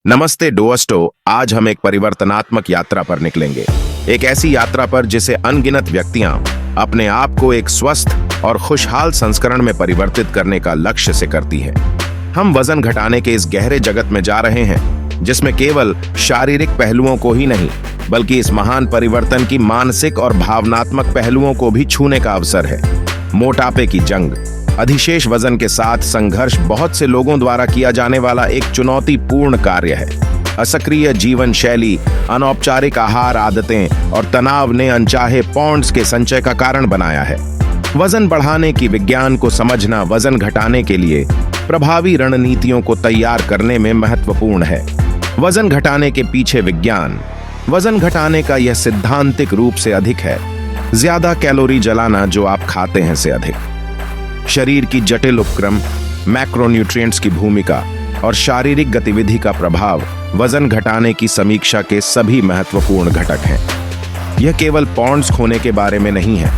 नमस्ते दोस्तों, आज हम एक परिवर्तनात्मक यात्रा पर निकलेंगे। एक ऐसी यात्रा पर जिसे अनगिनत व्यक्तियां अपने आप को एक स्वस्थ और खुशहाल संस्करण में परिवर्तित करने का लक्ष्य से करती हैं। हम वजन घटाने के इस गहरे जगत में जा रहे हैं जिसमें केवल शारीरिक पहलुओं को ही नहीं बल्कि इस महान परिवर्तन की मानसिक और भावनात्मक पहलुओं को भी छूने का अवसर है। मोटापे की जंग, अधिशेष वजन के साथ संघर्ष बहुत से लोगों द्वारा किया जाने वाला एक चुनौतीपूर्ण कार्य है। असक्रिय जीवन शैली, अनौपचारिक आहार आदतें और तनाव ने अनचाहे पॉन्ड्स के संचय का कारण बनाया है। वजन बढ़ाने की विज्ञान को समझना वजन घटाने के लिए प्रभावी रणनीतियों को तैयार करने में महत्वपूर्ण है। वजन घटाने के पीछे विज्ञान। वजन घटाने का यह सिद्धांतिक रूप से अधिक है ज्यादा कैलोरी जलाना जो आप खाते हैं से अधिक। शरीर की जटिल उपक्रम, मैक्रोन्यूट्रिएंट्स की भूमिका और शारीरिक गतिविधि का प्रभाव वजन घटाने की समीक्षा के सभी महत्वपूर्ण घटक हैं। यह केवल पॉन्ड्स खोने के बारे में नहीं है,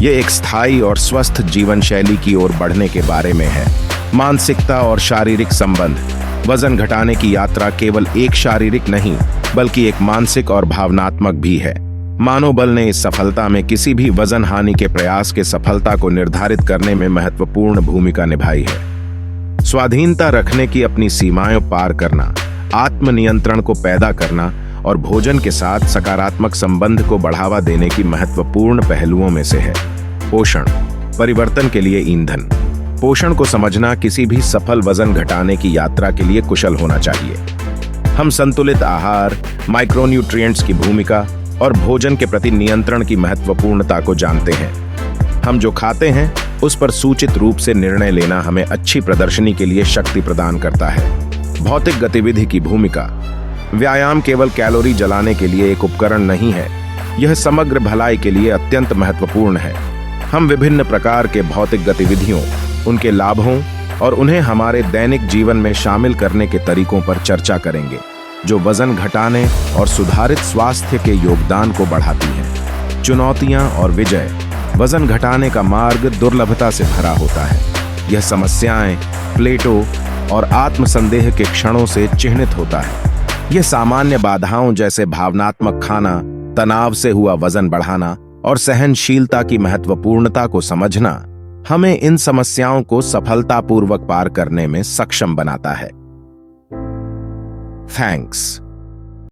यह एक स्थायी और स्वस्थ जीवन शैली की ओर बढ़ने के बारे में है। मानसिकता और शारीरिक संबंध। वजन घटाने की यात्रा केवल एक शारीरिक नहीं बल्कि एक मानसिक और भावनात्मक भी है। मानवबल ने इस सफलता में किसी भी वजन हानि के प्रयास के सफलता को निर्धारित करने में महत्वपूर्ण भूमिका निभाई है। स्वाधीनता रखने की अपनी सीमाएं पार करना, आत्मनियंत्रण को पैदा करना और भोजन के साथ सकारात्मक संबंध को बढ़ावा देने की महत्वपूर्ण पहलुओं में से है। पोषण, परिवर्तन के लिए ईंधन। पोषण को समझना किसी भी सफल वजन घटाने की यात्रा के लिए कुशल होना चाहिए। हम संतुलित आहार, माइक्रोन्यूट्रिएंट्स की भूमिका और भोजन के प्रति नियंत्रण की महत्वपूर्णता को जानते हैं। हम जो खाते हैं उस पर सूचित रूप से निर्णय लेना हमें अच्छी प्रदर्शनी के लिए शक्ति प्रदान करता है। भौतिक गतिविधि की भूमिका। व्यायाम केवल कैलोरी जलाने के लिए एक उपकरण नहीं है, यह समग्र भलाई के लिए अत्यंत महत्वपूर्ण है। हम विभिन्न प्रकार के भौतिक गतिविधियों, उनके लाभों और उन्हें हमारे दैनिक जीवन में शामिल करने के तरीकों पर चर्चा करेंगे जो वजन घटाने और सुधारित स्वास्थ्य के योगदान को बढ़ाती हैं। चुनौतियां और विजय। वजन घटाने का मार्ग दुर्लभता से भरा होता है। यह समस्याएं, प्लेटो और आत्मसंदेह के क्षणों से चिह्नित होता है। यह सामान्य बाधाओं जैसे भावनात्मक खाना, तनाव से हुआ वजन बढ़ाना और सहनशीलता की महत्वपूर्णता को समझना हमें इन समस्याओं को सफलतापूर्वक पार करने में सक्षम बनाता है। Thanks.